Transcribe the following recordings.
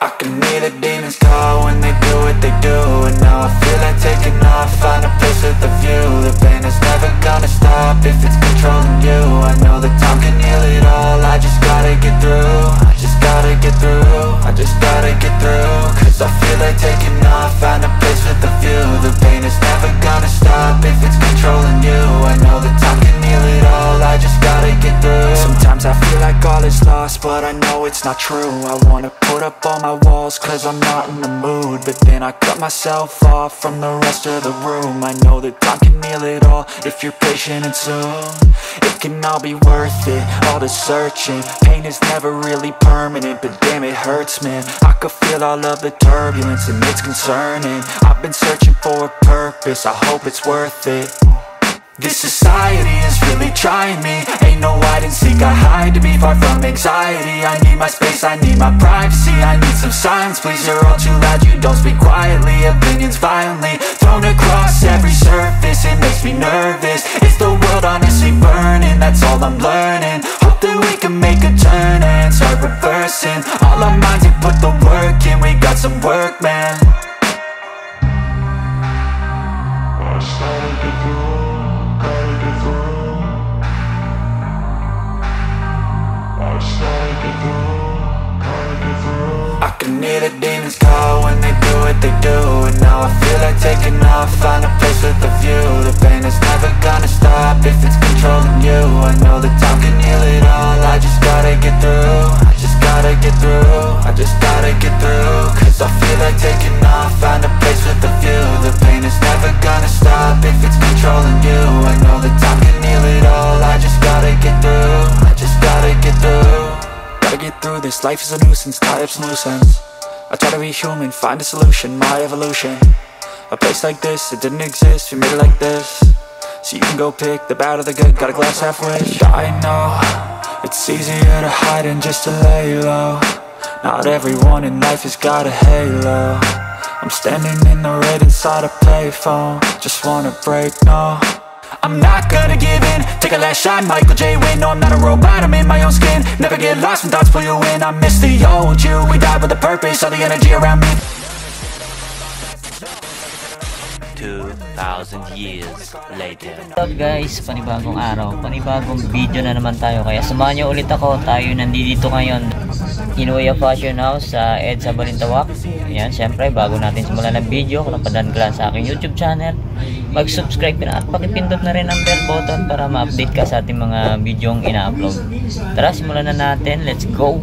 I can hear the demons call when they do what they do. And now I feel like taking off, find a place with a view. The pain is never gonna stop if it's controlling you. I know that time can heal it all, I just gotta get through. I just gotta get through, I just gotta get through. Cause I feel like taking off, find a place with a view. The pain is never gonna stop if it's controlling you. I know that time can heal it all, I just gotta get through. Sometimes I feel like all is lost, but I know it's not true. I wanna put up all my walls cause I'm not in the mood, but then I cut myself off from the rest of the room. I know that time can heal it all if you're patient and soon it can all be worth it, all the searching. Pain is never really permanent, but damn it hurts, man. I could feel all of the turbulence and it's concerning. I've been searching for a purpose, I hope it's worth it. This society is really trying me. Ain't no hide and seek, I hide to be far from anxiety. I need my space, I need my privacy, I need some silence, please. You're all too loud, you don't speak quietly. Opinions violently thrown across every surface, it makes me nervous. Is the world honestly burning? That's all I'm learning. Hope that we can make a turn and start reversing. All our minds have put the work in, we got some work, man. I started to grow. I can hear the demons call when they do what they do. And now I feel like taking off, find a place with a view. The pain is never gonna stop if it's controlling you. I know that time can heal it all, I just gotta get through. I just gotta get through, I just gotta get through. Cause I feel like taking off, find a place with a view. The pain is never gonna stop if it's controlling you. I know that time can heal it all, I just gotta get through. I just gotta get through. Gotta get through this, life is a nuisance, tie up some loose ends. I try to be human, find a solution, my evolution. A place like this, it didn't exist, we made it like this. So you can go pick the bad or the good, got a glass halfway. I know, it's easier to hide than just to lay low. Not everyone in life has got a halo. I'm standing in the red inside a payphone, just wanna break, no. I'm not gonna give in, take a last shot, Michael J. Win. No, I'm not a robot, I'm in my own skin. Never get lost when thoughts pull you in. I miss the old you, we died with a purpose. All the energy around me. 2,000 years later. What's up guys, panibagong araw, panibagong video na naman tayo. Kaya samahan nyo ulit ako, tayo nandito ngayon Inuya Fashion House sa EDSA Balintawak. Ayan, syempre bago natin simulan ng video, kung napadaan ka lang sa aking YouTube channel, mag-subscribe na at pakipindot na rin ang bell button para ma-update ka sa ating mga videong ina-upload. Tara, simulan na natin, let's go!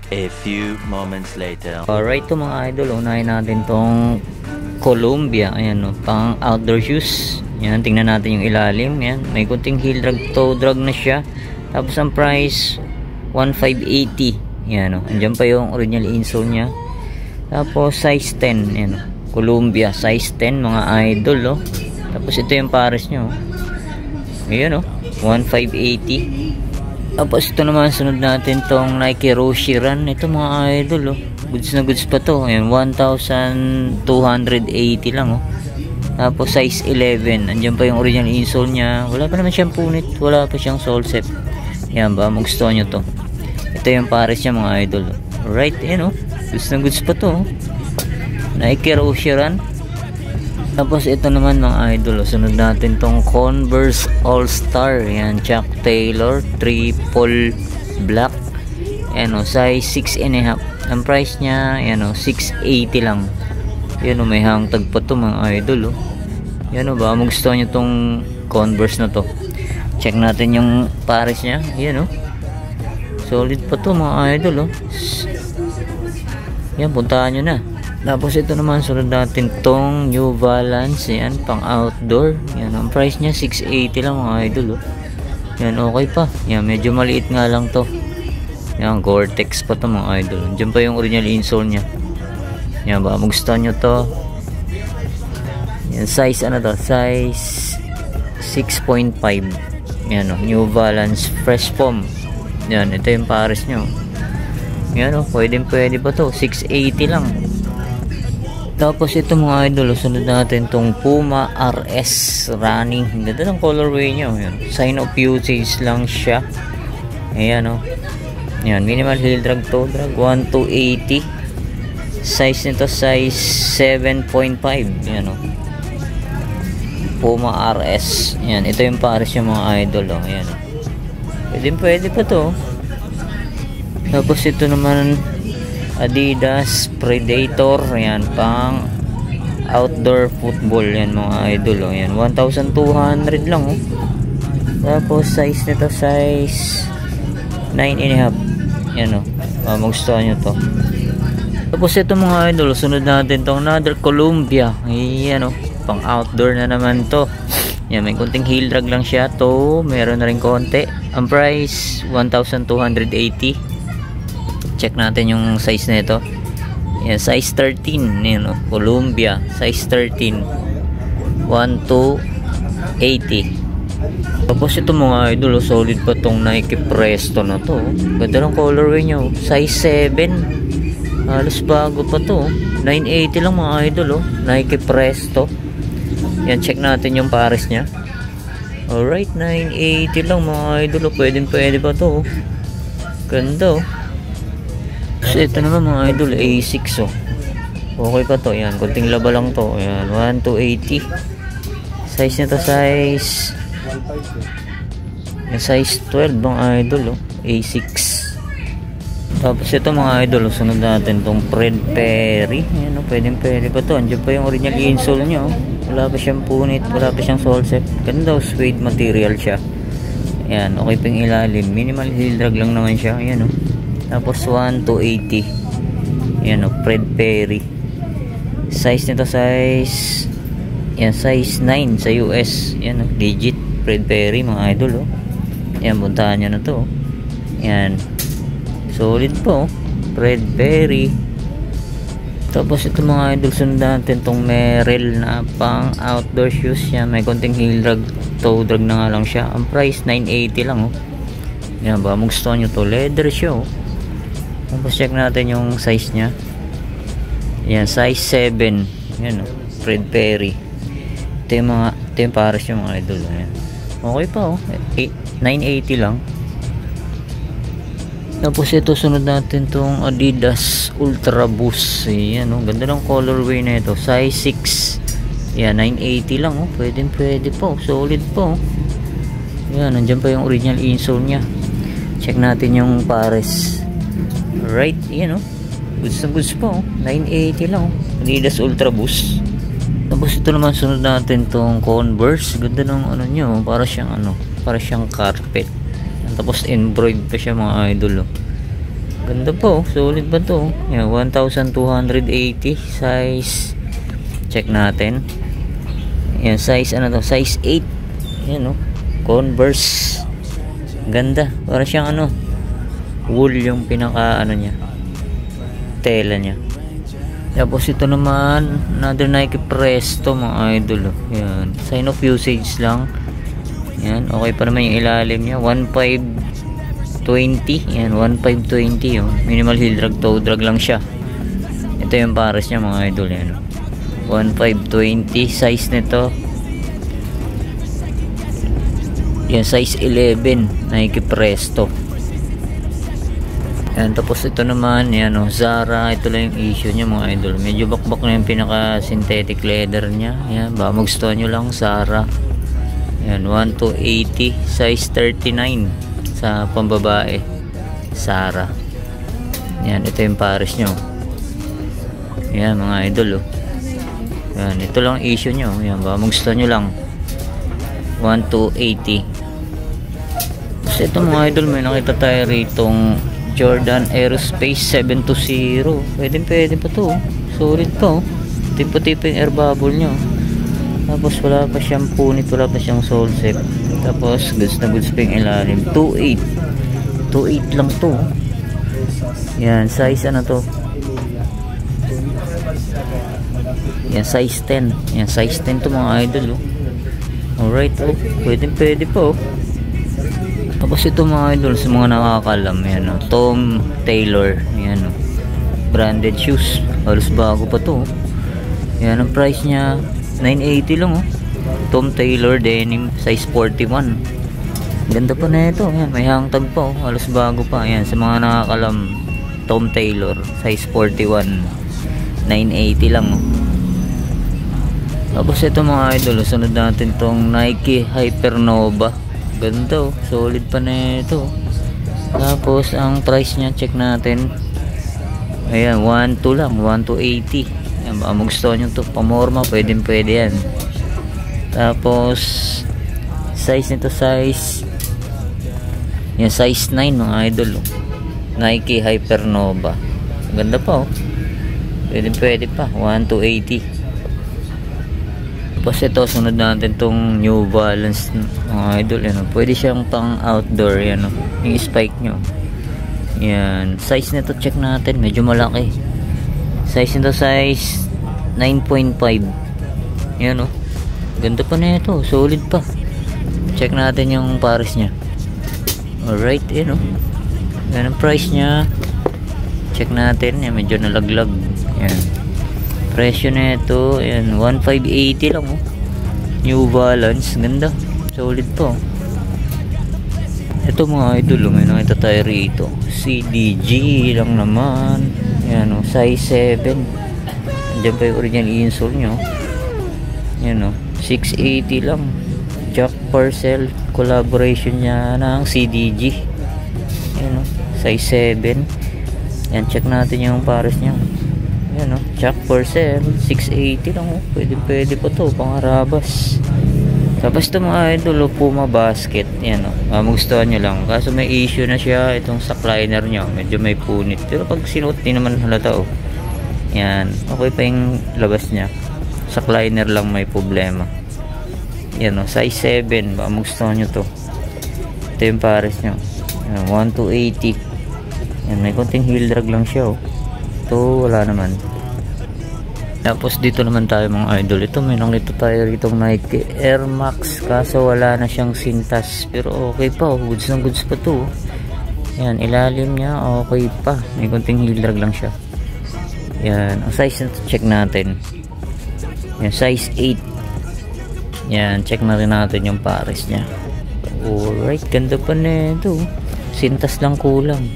A few moments later. Alright to mga idol, unahin natin tong Columbia. Ayan o, pang outdoor shoes. Yan, tingnan natin yung ilalim. Yan, may kunting heel drag, toe drag na siya. Tapos ang price 1,580. Yan o, andyan pa yung original insole nya. Tapos size 10. Yan o, Columbia size 10 mga idol o. Tapos ito yung pares nyo. Ayan o, 1,580. Tapos ito naman, sunod natin tong Nike Roshe Run. Ito mga idol, oh. Goods na goods pa to. Ayan, 1,280 lang, oh. Tapos size 11. Andiyan pa yung original insole nya. Wala pa naman siyang punit. Wala pa siyang sole set. Ayan ba, magustuhan nyo to. Ito yung pares niya mga idol, oh. Alright, ayan, oh. Goods na goods pa to, oh. Nike Roshe Run. Tapos ito naman mga idol, sunod natin tong Converse All-Star. Yan, Chuck Taylor triple black. Ayan o, size 6.5. Ang price nya, ayan o, 680 lang. Yan o, may hangtag pa to mga idol o. Yan o ba, magustuhan nyo tong Converse na to. Check natin yung pares nya. Yan o, solid pa to mga idol o. Yan, puntahan nyo na. Tapos ito naman, sunod natin tong New Balance. Yan, pang outdoor. Yan, ang price nya 680 lang mga idol, oh. Yan, okay pa. Yan, medyo maliit nga lang to. Yan, Gore-Tex pa to mga idol. Diyan pa yung original insole nya. Yan ba, magustuhan nyo to. Yan, size ano to? Size 6.5. Yan, oh, New Balance Fresh Foam. Yan, ito yung pares nyo. Yan o, pwede pa to. 680 lang. Tapos ito mga idol, sunod natin tong Puma RS running. Ganda ng colorway niya. Yan. Sign of usage lang siya. Ayan o. Yan, minimal heel drag toe drag 1280. Size nito size 7.5. Yan o. Puma RS. Yan, ito yung pares yung mga idol o. Ayan o. Pwede pa to. Tapos ito naman Adidas Predator, yan, pang outdoor football, yan mga idol, oh. Yan, 1,200 lang, oh. Tapos size nito size 9.5, yan, oh. Magustuhan nyo to. Tapos ito mga idol, sunod natin tong another Columbia, yan, oh, pang outdoor na naman to. Yan, may kunting heel drag lang siya to, meron na rin konti. Ang price 1,280. Check natin yung size na ito. Yan, size 13. Yan, no? Columbia. Size 13. 1,280. Tapos ito mga idol, solid pa tong Nike Presto na to. Ganda ng colorway nyo. Size 7. Halos bago pa to. 980 lang mga idol. Nike Presto. Yan, check natin yung pares nya. Alright, 980 lang mga idol. Pwede pa to. Ganda. So ito naman mga idol, A6 oh. Okay pa to, yan, kunting laba lang to. Yan, 1,280. Size nito size size 12 mga idol oh. A6. Tapos ito mga idol, sunod natin tong Fred Perry. Yan oh, pwede pa to. Andiyan pa yung original insole nya oh. Wala pa siyang punit, wala pa siyang sole set. Ganda oh, suede material siya. Yan, okay pa yung ilalim. Minimal heel drag lang naman siya. Yan oh. Tapos 1,280. Yan o, Fred Perry. Size nito size, yan, size 9 sa US. Yan o, legit Fred Perry mga idol o. Yan, puntahan nyo na to. Yan, solid po, Fred Perry. Tapos ito mga idol, sundan natin tong Merrell na pang outdoor shoes. Yan, may konting heel drag, toe drag na nga lang siya. Ang price 980 lang o. Yan ba, magustuhan nyo to, leather siya o. Tapos check natin yung size nya. Yan, size 7. Yan o, Fred Perry. Ito yung pares yung mga idol. Yan. Okay pa o, 980 lang. Tapos ito, sunod natin tong Adidas Ultra Boost. Yan o, ganda ng colorway na ito. Size 6. Yan, 980 lang o. Pwede po, solid po. Yan, nandyan pa yung original insole nya. Check natin yung pares. Right, yan o. Goods na goods po. 980 lang o. Adidas Ultra Boost. Tapos ito naman, sunod natin tong Converse. Ganda ng ano nyo. Para siyang carpet. Tapos embroidered pa siya mga idol o. Ganda po. Solid ba to? Yan, 1,280. Size. Check natin. Yan, size ano to? Size 8. Yan o. Converse. Ganda. Para siyang ano, wool yung pinaka ano niya, tela niya. Tapos ito naman, another Nike Presto mga idol oh. Yan, sign of usage lang. Yan, okay pa naman yung ilalim niya. 1,520. Yan, 1,520 oh. Minimal heel drag, toe drag lang siya. Ito yung pares niya mga idol. Yan, 1,520. Size nito, yan, size 11 Nike Presto. Yan, tapos ito naman, yan o, Zara. Ito lang yung issue nya mga idol. Medyo bakbak na yung pinaka synthetic leather nya. Yan, baka magustuhan nyo lang, Zara. Yan, 1,280. Size 39 sa pambabae, Zara. Yan, ito yung pares nyo. Yan mga idol oh. Yan, ito lang issue nyo. Yan, baka magustuhan nyo lang, 1,280. Tapos ito mga idol, may nakita tayo ritong Jordan Aerospace 720. Pwede pa to. Solid to. Tipo-tipo yung air bubble nyo. Tapos wala pa siyang punit, wala pa siyang sole set. Tapos goods na goods pa yung ilalim. 2.8 lang to. Yan, size ano to? Yan, size 10. Yan, size 10 to mga idol oh. Alright oh. Pwede po. Tapos ito mga idol, sa mga nakakalam, yan o, Tom Taylor, yan o, branded shoes, halos bago pa to. Yan ang price nya, 980 lang o. Tom Taylor denim, size 41. Ganda pa na ito, yan, may hangtag pa o, halos bago pa. Yan, sa mga nakakalam, Tom Taylor, size 41, 980 lang o. Tapos ito mga idol, sunod natin tong Nike Hypernova. Ganda oh, solid pa na ito. Tapos ang price nya, check natin. Ayan, 1.2 lang, 1.280. Ayan, baka magustuhan nyo to, pamorma, pwede yan. Tapos size nito, yan, size 9 mga idol oh. Nike Hypernova. Ganda pa oh, pwede pa, 1.280. Tapos ito, sunod natin tong New Balance mga idol, yan, pwede siyang pang outdoor, yan, yung spike nyo. Yan, size nito, check natin, medyo malaki. Size nito, size 9.5. Yan ganda pa na ito, solid pa. Check natin yung pares nya. Alright, yan yan ang price nya. Check natin, yan, medyo nalaglag. Yan, presyo na ito, ayan, 1,580 lang oh. New Balance, ganda, solid po. Ito mga idol, may nakita tayo rito, CDG lang naman. Ayan oh, size 7. Andiyan pa yung original insole nyo. Ayan oh, 680 lang. Jack Purcell, collaboration nya ng CDG. Ayan oh, size 7. Ayan, check natin yung pares nya. Yan o, Jack Purcell, 680 lang o. Pwede pa to, pangarabas. Tapos ito mga idol, Puma basket. Yan o, magustuhan nyo lang. Kaso may issue na siya, itong sackliner nyo, medyo may punit. Pero pag sinuot, di naman halata o. Yan, okay pa yung labas nya. Sackliner lang may problema. Yan o, size 7, magustuhan nyo to. Ito yung pares nyo. Yan, 1,280. Yan, may konting heel drag lang siya o. Ito wala naman. Tapos dito naman tayo mga idol, ito may nakita tayo rito Nike Air Max, kaso wala na siyang sintas, pero okay pa oh, goods na goods pa to. Yan, ilalim niya okay pa, may konting heel drag lang siya. Yan, ang size nito, check natin. Yan, size 8. Yan, check na rin natin yung pares niya. Alright, ganda pa na ito, sintas lang kulang.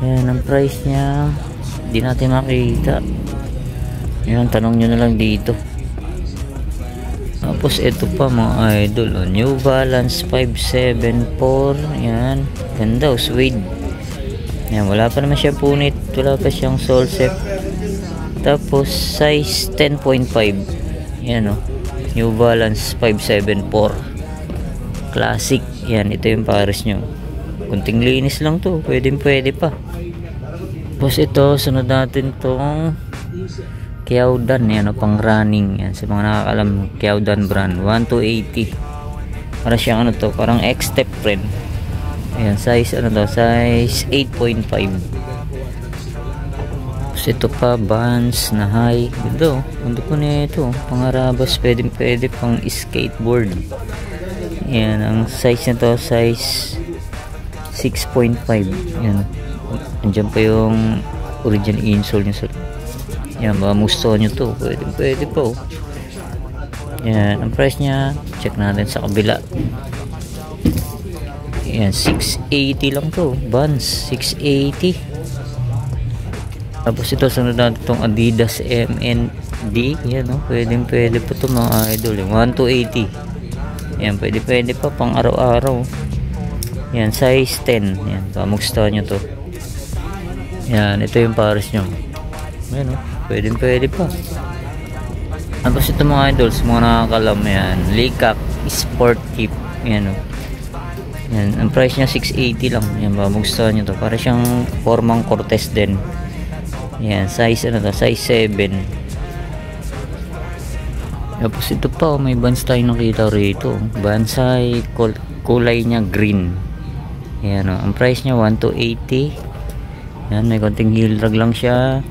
Yan, ang price niya di natin makita. Yan, tanong nyo na lang dito. Tapos ito pa mga idol, New Balance 574. Yan, ganda, suede. Yan, wala pa naman siya punit, wala pa siyang sole set. Tapos size 10.5. Yan New Balance 574 classic. Yan, ito yung pares nyo. Kunting linis lang to, pwede pa. Tapos ito, sunod natin tong Kiaudan, yan pang running. Yan, sa mga nakakalam, Kiaudan brand, 1,280. Para siyang to, parang X-Step friend. Ayan, size size 8.5. Tapos ito pa, Vans na high. Ganda po na ito, pangarabas, pwede pang skateboard. Yan, ang size nito, size 6.5. Yan, andyan pa yung original insole niya. Yan, baka gusto nyo to, pwede po. Yan, ang price nya, check natin sa kabila. Yan, 680 lang to, Vans, 680. Tapos ito, sunod natin itong Adidas MND. Yan pwede po to mga idol, 1,280. Yan, pwede pa pang araw-araw. Yan, size 10. Yan, baka gusto nyo to. Yan, ito yung pares nyo. Yan pwede pa. Tapos ito mga idols, mga nakakalam, yan, Leacock Sport Tip. Yan yan, ang price nya 680 lang. Yan, baka gusto nyo to, para siyang formang Cortez din. Yan, size size 7. Tapos ito pa, may Vans tayo nakita rito. Vans ay kulay nya green. Yan ang price nya 1,280. Yan, may konting heel drag lang siya.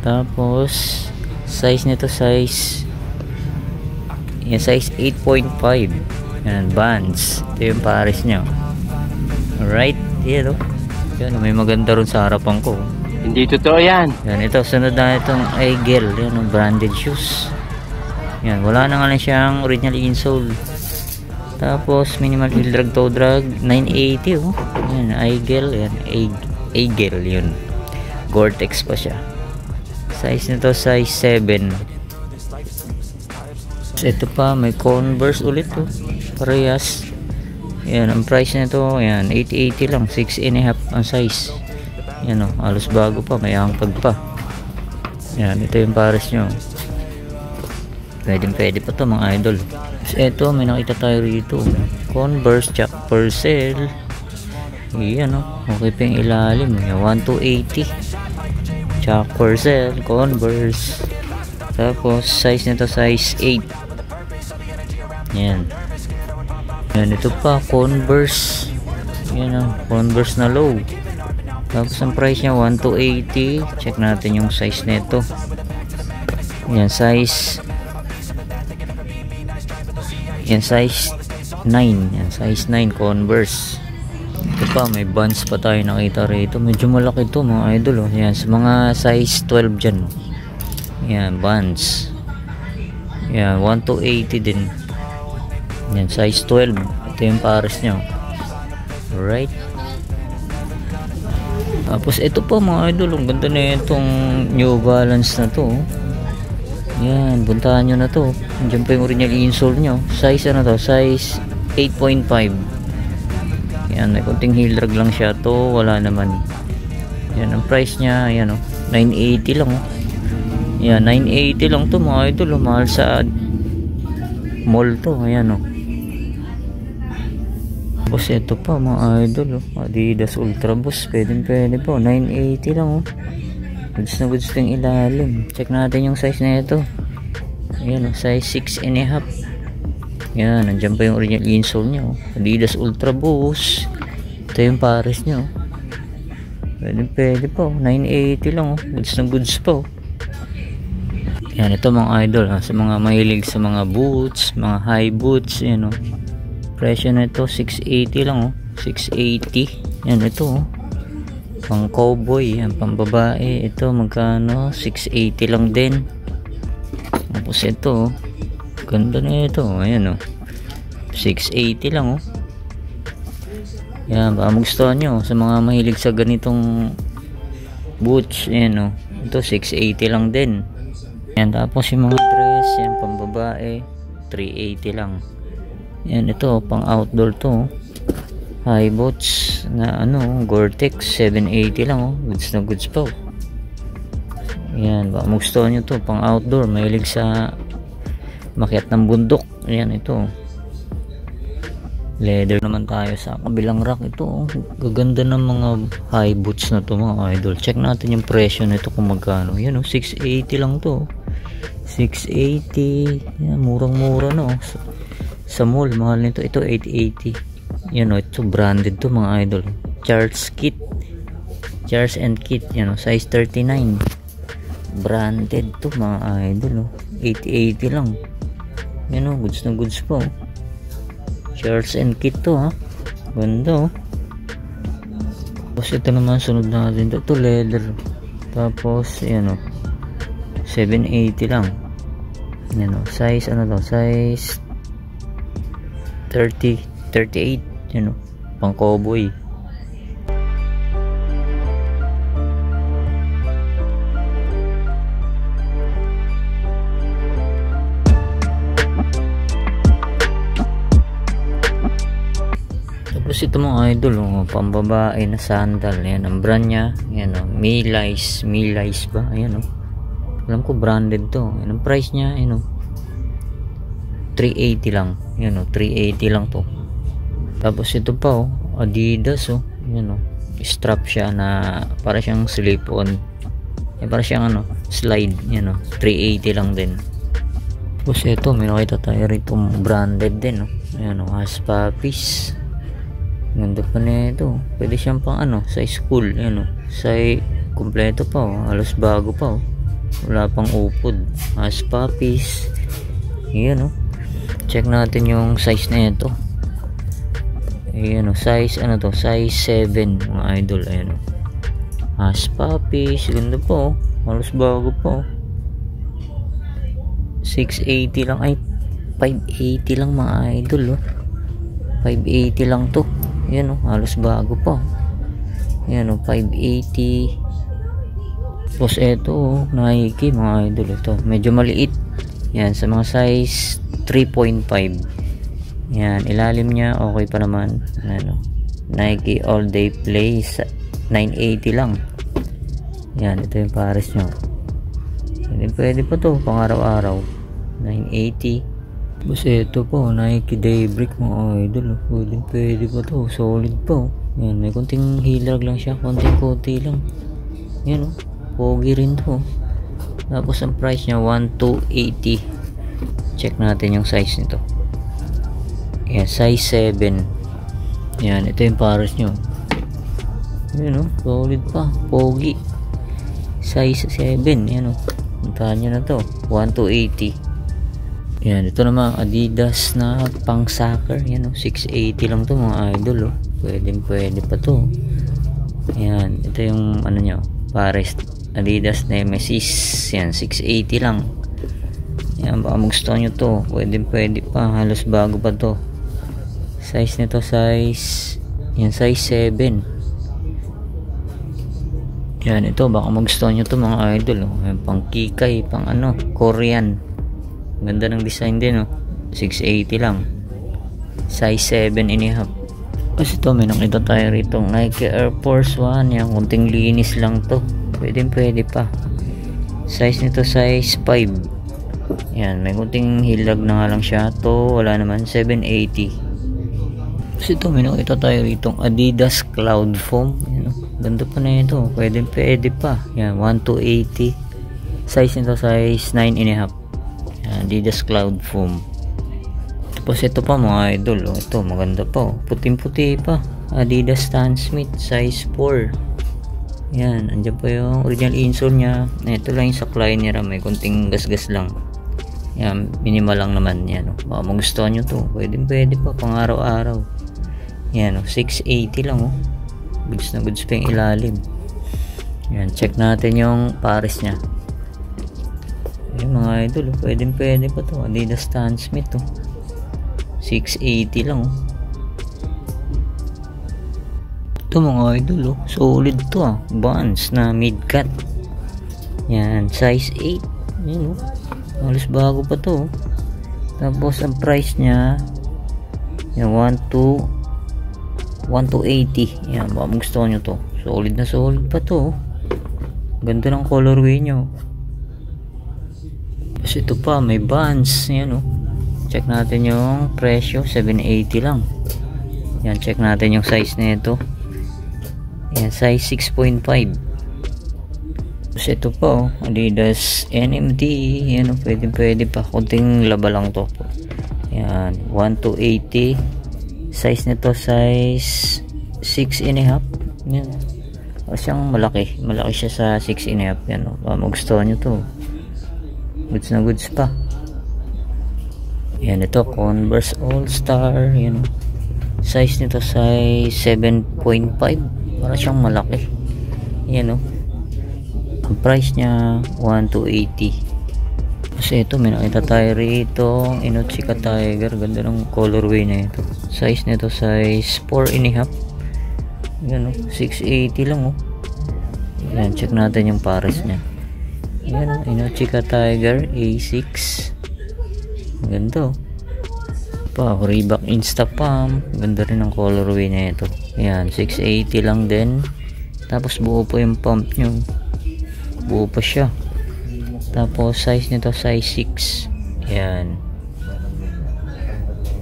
Tapos size nito, size 8.5. Yan, Vans. Ito yung Paris niya. Alright, yan o. Yan, may maganda ron sa harapan ko. Hindi totoo yan. Yan, ito, sunod na itong Aigel. Yan, branded shoes. Yan, wala na nga lang siyang original insole. Tapos, minimal heel drag, toe drag, 980 oh. Yan, Aigel. Yan, Aigel yun. Gore-Tex pa siya. Size nito, size 7. Ito pa, may Converse ulit oh. Parehas. Yan, ang price nito, yan, 880 lang, 6.5 ang size. Yan oh, halos bago pa, may angkag pa. Yan, ito yung Paris nyo. Pwede pa to mga idol. So, ito, may nakita tayo rito. Converse, Chuck Purcell. Yan oh, okay pa yung ilalim. 1,280. Chuck Purcell, Converse. Tapos, size nito, size 8. Yan. Yan, ito pa, Converse. Yan o, Converse na low. Tapos ang price niya 1,280. Check natin yung size nito. Yan, size 9. Yan, size 9 Converse. Ito pa, may Vans pa tayo nakita rito. Medyo malaki to mga idol oh. Yan, sa mga size 12 dyan. Yan, Vans. Yan, 1,280 din. Yan, size 12. Ito yung Paris nyo. Alright. Tapos ito pa mga idol, ang ganda na itong New Balance na to. Yan, puntahan nyo na to. Diyan pa yung original insole nyo. Size ano to? Size 8.5. Yan, may konting heel drag lang siya to. Wala naman. Yan, ang price nya, yan o, 980 lang o. Yan, 980 lang to mga idol. Mahal sa mall to. Ayan o. Tapos ito pa mga idol oh. Adidas Ultra Boost, pwede po, 980 lang oh. Goods na goods yung ilalim. Check natin yung size na ito. Ayan oh, size 6.5. Yan, nandiyan pa yung original insole nya oh. Adidas Ultra Boost. Ito yung Paris nya oh. Pwede po, 980 lang oh. Goods na goods po. Yan, ito mga idol ha, sa mga mahilig sa mga boots, mga high boots, yan oh. Presyo na ito 680 lang oh. 680. Yan, ito oh, pang cowboy, yan, pang babae. Ito magkano, 680 lang din. Tapos ito oh, ganda na ito. Ayan oh, 680 lang oh. Yan, baka magustuhan nyo sa mga mahilig sa ganitong boots. Ayan oh, ito 680 lang din. Yan, tapos yung mga dress, yan, pang babae, 380 lang. Yan, ito pang outdoor to. High boots na ano, Gore-Tex, 780 lang oh. Goods na goods pa oh. Yan, baka magustuhan nyo to, pang outdoor, mahilig sa makiat ng bundok. Yan, ito leather naman tayo sa kabilang rack. Ito oh, gaganda ng mga high boots na to mga idol. Check natin yung presyo nito kung magkano. Yan oh, 680 lang to, 680. Yan, murang mura no. Sa mall, mahal nito. Ito 880. Yan o, ito branded to mga idol. Charles and Kit. Yan o, size 39. Branded to mga idol o. 880 lang. Yan o, goods na goods po. Charles and Kit to ha. Ganda o. Tapos ito naman sunod natin. Ito leather. Tapos yan o, 780 lang. Yan o, size ano to? Size 38, you know, pang cowboy. Tapos ito mga idol oh, pambabae na sandal. Yan ang brand nya. Yan oh, Milice ba? Ayan oh, alam ko branded to. Yan ang price nya, you know, 380 lang. Yan o, 380 lang to. Tapos ito pa oh, Adidas oh. Yan o, strap siya na para siyang slip on. Para siyang ano, slide. Yan o, 380 lang din. Tapos ito, may nakita tayo rito branded din oh. Yan o, Hush Puppies. Ganda pa na ito. Pwede siyang pang ano, sa school. Yan o, say kompleto pa oh. Halos bago pa oh. Wala pang upod. Hush Puppies. Yan o. Check natin yung size na ito. Ayan o, size ano to, size 7 mga idol. Ayan o, Hush Puppies, ganda po, halos bago po. 680 lang, ay 580 lang mga idol o. 580 lang to. Ayan o, halos bago po. Ayan o, 580. Tapos ito o, Nike mga idol. Ito medyo maliit. Yan, sa mga size 3.5. Yan, ilalim niya okay pa naman. Ano, Nike All Day Play 980 lang. Yan, ito yung pares nyo. Pwede pa to pang araw-araw. 980. Tapos ito po, Nike Daybreak mga idol. Pwede pa to, solid po. Yan, may konting hilag lang siya, konting-konti lang. Yan o, pogi rin to. Tapos ang price niya 1,280. Check natin yung size nito. Yan, size 7. Yan, ito yung pares nyo. Yan o, solid pa, pogi. Size 7. Yan o, puntahan nyo na to, 1,280. Yan, ito naman Adidas na pang soccer. Yan o, 680 lang to mga idol o. Pwede pa to. Yan, ito yung ano nyo, pares Adidas Nemesis. Yan, 680 lang. Yan, baka magustuhan nyo to, pwede pa, halos bago pa to. Size nito, size yan, size 7. Yan, ito baka magustuhan nyo to mga idol oh. Yan, pang kikay, pang ano, Korean. Ganda ng design din oh. 680 lang. Size 7.5. Kasi ito may nakita tayo rito, Nike Air Force 1. Yan, kunting linis lang to, pwede pa. Size nito, size 5. Yan, may kunting hilag na nga lang siya to, wala naman, 780. Kasi ito may nakita tayo rito, Adidas Cloud Foam. Yan, ganda pa na ito, pwede pa. Yan, 1,280. Size nito, size 9.5. Yan, Adidas Cloud Foam. Tapos ito pa mga idol oh. Ito maganda pa oh. Puting-puti pa, Adidas Stan Smith size 4. Yan, andyan pa yung original insole nya. Ito lang yung saklay niya, may kunting gasgas lang. Yan, minimal lang naman. Yan oh. Baka magustuhan nyo to, pwede pa pang araw-araw. Yan oh, 680 lang oh. Goods na goods pa yung ilalim. Yan, check natin yung pares nya. Yan mga idol oh. Pwede pa to, Adidas Stan Smith oh. 680 lang oh. Ito mga idol oh, solid to ah, Vans na mid-cut. Yan, size 8. Yan oh, halos bago pa to oh. Tapos ang price nya yan, 1,280. Yan, baka gusto nyo to, solid na solid pa to oh. Ganda ng colorway nyo. Tapos ito pa, may Vans. Yan oh, check natin yung presyo, 780 lang. Yan, check natin yung size na ito. Yan, size 6.5. Tapos ito pa oh, Adidas NMD. Yan oh, pwede pa, kunting laba lang to. Yan, 1,280. Size nito, size 6.5. Yan, siyang malaki siya sa 6.5. Yan oh, magustuhan nyo to, goods na goods pa. Yan, ito Converse All Star. Yan oh, size nito, size 7.5. para siyang malaki. Yan oh, ang price nya 1,280. Kasi ito may nakita tayo rito, Inochika Tiger. Ganda ng colorway na ito. Size nito, size 4.5. Yan oh, 680 lang oh. Yan, check natin yung pares nya. Yan oh, Inochika Tiger A6. Ganda oh. Pa, Reebok Insta Pump. Ganda rin ang colorway na ito. Yan, 680 lang din. Tapos buo po yung pump nyo, buo pa siya. Tapos size nito, size 6. Yan.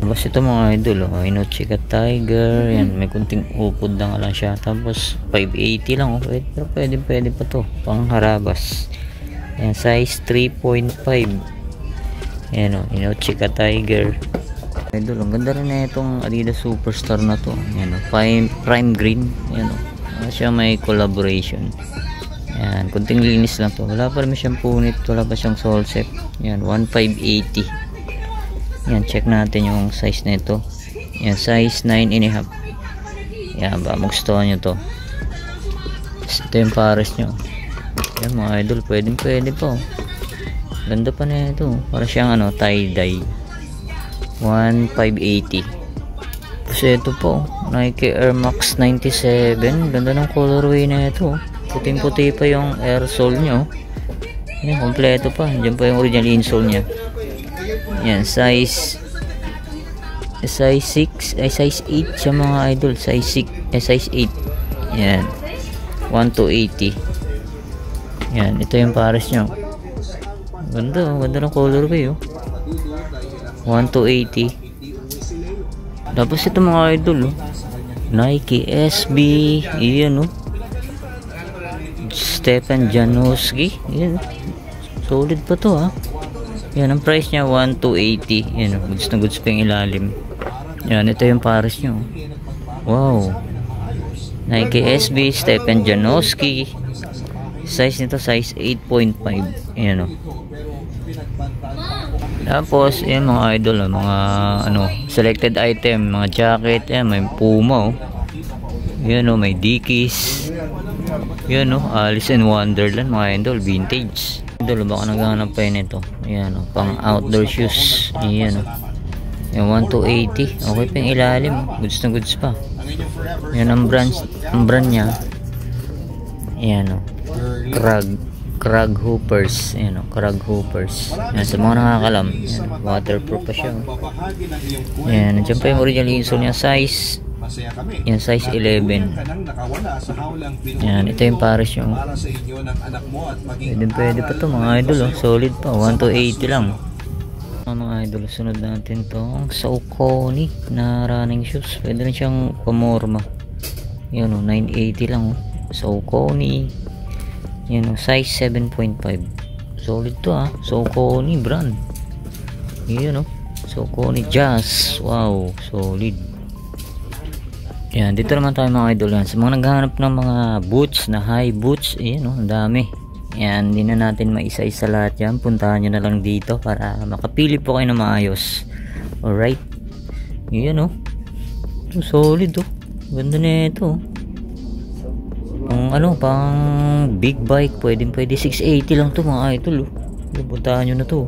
Tapos ito mga idol oh, Inochika Tiger. Yan, may kunting upod na lang siya. Tapos 580 lang oh. Pero pwede pa to, pang harabas. Yan, size 3.5. Yan oh, Inochika Tiger. Idol, ang ganda rin na itong Adidas Superstar na to. Yan oh, prime green. Yan oh, siya may collaboration. Yan, kunting linis lang to. Wala pa rin siyang punit, wala pa siyang sole set. Yan, 1,580. Yan, check natin yung size nito. Yan, size 9.5. Yan ba, magustuhan nyo to. Ito yung pares nyo. Yan mga idol, pwede po. Ganda pa na ito. Para siyang ano, tie-dye. 1,580. Tapos ito po, Nike Air Max 97. Ganda ng colorway na ito. Puting-puti pa yung air sole nyo. Yan, kompleto pa. Diyan pa yung original insole nya. Yan, size 6, size 8 siya mga idol. Size 8. Yan. 1,280. Yan, ito yung pares nyo. Ganda ng colorway, oh. 1,280. Tapos ito mga idol, oh. Nike SB. Iyan, oh. Stefan Janoski. Yan. Solid pa to, ha. Yan, ang price niya 1,280. Yan, oh. Goods na goods pa yung ilalim. Yan, ito yung pares nyo. Wow. Nike SB, Stefan Janoski. Size nito, size 8.5. Ayan, oh. Tapos, yan mga idol, oh, mga ano, selected item, mga jacket. Ayan, may Puma, oh. Yan, oh, may Dickies. Yan, oh, Alice in Wonderland, mga idol, vintage. Idol, baka naghahanap pa yun ito. Ayan, oh, pang outdoor shoes. Ayan, oh. Yan, 1,280. Okay pa yung ilalim, oh. Goods na goods pa. Yan ang brand niya. Ayan, oh. Krag Hoopers. Ayan, oh, Krag Hoopers. Ayan, sa mga nakakalam. Ayan, waterproof pa siya, oh. Ayan, nandiyan pa yung original insole niya. Size, yan, size 11. Ayan, ito yung pares yung pwede pa to mga idol, oh. Solid pa, 1,280 lang. Mga idol, sunod natin tong Saucony na running shoes. Pwede rin siyang pamorma. Yan, oh, 980 lang, oh. Saucony. Yan, oh, size 7.5. Solid to, ah. Saucony brand. Yan, oh. Saucony Jazz. Wow, solid. Yan, dito naman tayo mga idol. Yan, sa mga naghahanap ng mga boots na high boots, ayan, oh, ang dami. Yan, hindi na natin maisa-isa lahat yan. Puntahan nyo na lang dito para makapili po kayo na maayos. Alright. Yan, oh. Solid, oh. Ganda na ito, oh. Pang ano, pang big bike, pwede 680 lang to mga idol, oh. Puntahan nyo na to.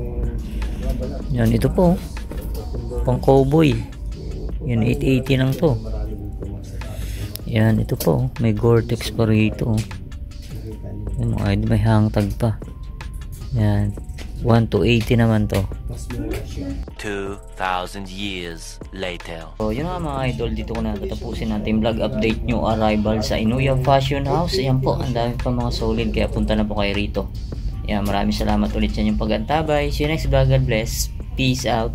Yan, ito po, oh. Pang cowboy. Yan, 880 lang to. Yan, ito po, oh. May Gore-Tex pa rito, oh. Yan mga idol, may hangtag pa. Yan, 1,280 naman to. 2,000 years later. So yun nga mga idol, dito ko na tatapusin natin vlog update nyo arrival sa Inuya Fashion House. Ayan po, ang dami pa mga solid, kaya punta na po kayo rito. Ayan, maraming salamat ulit sa inyong pag-antabay. See you next vlog, God bless. Peace out.